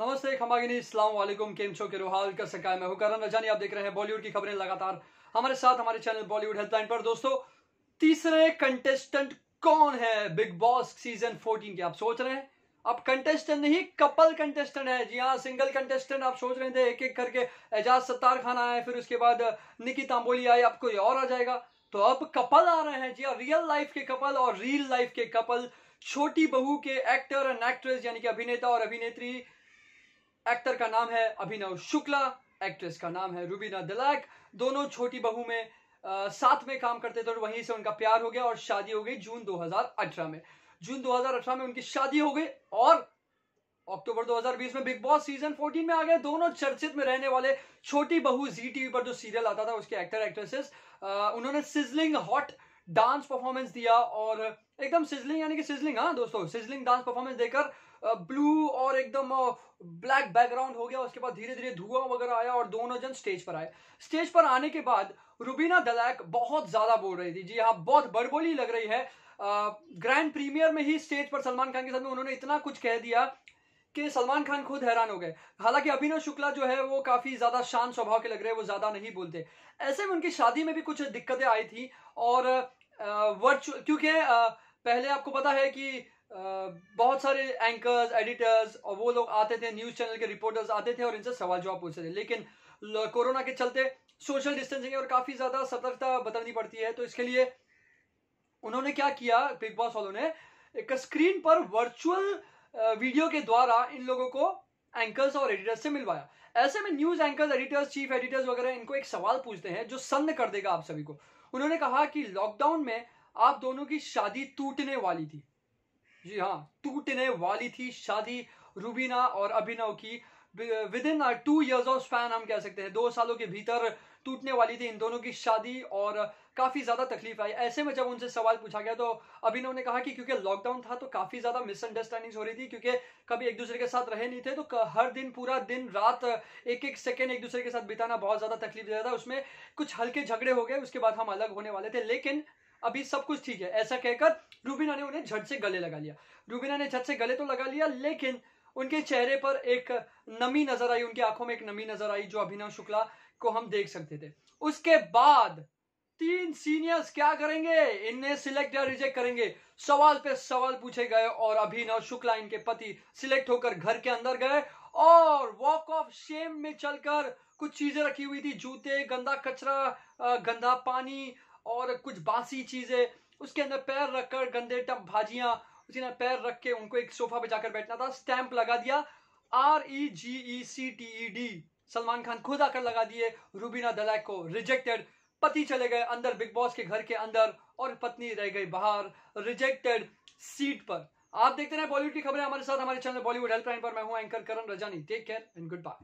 नमस्ते खमागिनी, अस्सलाम वालेकुम। केम छो के रोहाल कर सका मैं हूं करण रजानी। आप देख रहे हैं बॉलीवुड की खबरें लगातार हमारे साथ हमारे चैनल बॉलीवुड हेल्पलाइन पर। दोस्तों, तीसरे कंटेस्टेंट कौन है बिग बॉस सीजन 14 के? आप सोच रहे हैं अब कंटेस्टेंट नहीं, कपल कंटेस्टेंट है। जी हाँ, सिंगल कंटेस्टेंट आप सोच रहे थे एक एक करके एजाज सत्तार खान आए, फिर उसके बाद निकी तांबोली आए, अब कोई और आ जाएगा। तो अब कपल आ रहे हैं। जी हाँ, रियल लाइफ के कपल और रियल लाइफ के कपल। छोटी बहू के एक्टर एंड एक्ट्रेस यानी कि अभिनेता और अभिनेत्री। एक्टर का नाम है अभिनव शुक्ला, एक्ट्रेस का नाम है रुबीना दिलैक। दोनों छोटी बहू में साथ में काम करते थे और वहीं से उनका प्यार हो गया और शादी हो गई जून 2018 में। जून 2018 में उनकी शादी हो गई और अक्टूबर 2020 में बिग बॉस सीजन 14 में आ गए। दोनों चर्चित में रहने वाले छोटी बहू जी टीवी पर जो सीरियल आता था उसके एक्टर एक्ट्रेसेस, उन्होंने सिजलिंग हॉट डांस परफॉर्मेंस दिया और एकदम सिजलिंग यानी कि सिजलिंग, हाँ दोस्तों, सिजलिंग डांस परफॉर्मेंस देकर ब्लू और एकदम ब्लैक बैकग्राउंड हो गया। उसके बाद धीरे धीरे धुआं वगैरह आया और दोनों जन स्टेज पर आए। स्टेज पर आने के बाद रुबीना दिलैक बहुत ज्यादा बोल रही थी। जी हाँ, बहुत बड़बोली लग रही है। ग्रैंड प्रीमियर में ही स्टेज पर सलमान खान के साथ में उन्होंने इतना कुछ कह दिया कि सलमान खान खुद हैरान हो गए। हालांकि अभिनव शुक्ला जो है वो काफी ज्यादा शांत स्वभाव के लग रहे हैं, वो ज्यादा नहीं बोलते। ऐसे में उनकी शादी में भी कुछ दिक्कतें आई थी और वर्चुअल, क्योंकि पहले आपको पता है कि बहुत सारे एंकर्स, एडिटर्स और वो लोग आते थे, न्यूज चैनल के रिपोर्टर्स आते थे और इनसे सवाल जवाब पूछते थे। लेकिन कोरोना के चलते सोशल डिस्टेंसिंग और काफी ज्यादा सतर्कता बरतनी पड़ती है, तो इसके लिए उन्होंने क्या किया, बिग बॉस वालों ने एक स्क्रीन पर वर्चुअल वीडियो के द्वारा इन लोगों को एंकर्स और एडिटर्स से मिलवाया। ऐसे में news anchors, editors, chief editors वगैरह इनको एक सवाल पूछते हैं जो सन्न कर देगा आप सभी को। उन्होंने कहा कि लॉकडाउन में आप दोनों की शादी टूटने वाली थी। जी हाँ, टूटने वाली थी शादी रुबीना और अभिनव की। With in 2 years of span, हम कह सकते हैं 2 सालों के भीतर टूटने वाली थी इन दोनों की शादी और काफी ज्यादा तकलीफ आई। ऐसे में जब उनसे सवाल पूछा गया तो अभिनव ने कहा कि क्योंकि लॉकडाउन था तो काफी ज्यादा मिसअंडरस्टैंडिंग हो रही थी, क्योंकि कभी एक दूसरे के साथ रहे नहीं थे, तो हर दिन, पूरा दिन रात, एक एक सेकेंड एक दूसरे के साथ बिताना बहुत ज्यादा तकलीफ दे रहा था। उसमें कुछ हल्के झगड़े हो गए, उसके बाद हम अलग होने वाले थे, लेकिन अभी सब कुछ ठीक है। ऐसा कहकर रुबीना ने उन्हें झट से गले लगा लिया। रुबीना ने झट से गले तो लगा लिया, लेकिन उनके चेहरे पर एक नमी नजर आई, उनकी आंखों में एक नमी नजर आई जो अभिनव शुक्ला को हम देख सकते थे। उसके बाद 3 सीनियर्स क्या करेंगे, इन्हें सिलेक्ट या रिजेक्ट करेंगे, सवाल पे सवाल पूछे गए और अभिनव शुक्ला, इनके पति, सिलेक्ट होकर घर के अंदर गए और वॉक ऑफ शेम में चलकर कुछ चीजें रखी हुई थी, जूते, गंदा कचरा, गंदा पानी और कुछ बासी चीजें, उसके अंदर पैर रखकर, गंदे टप भाजियां, उसके अंदर पैर रख के उनको एक सोफा पे जाकर बैठना था। स्टैंप लगा दिया, REGECTED, सलमान खान खुद आकर लगा दिए। रुबीना दिलैक को रिजेक्टेड। पति चले गए अंदर बिग बॉस के घर के अंदर और पत्नी रह गई बाहर रिजेक्टेड सीट पर। आप देखते रहे बॉलीवुड की खबरें हमारे साथ हमारे चैनल बॉलीवुड हेल्पलाइन पर। मैं हूं anchor Karan Rajani. Take care and good bye.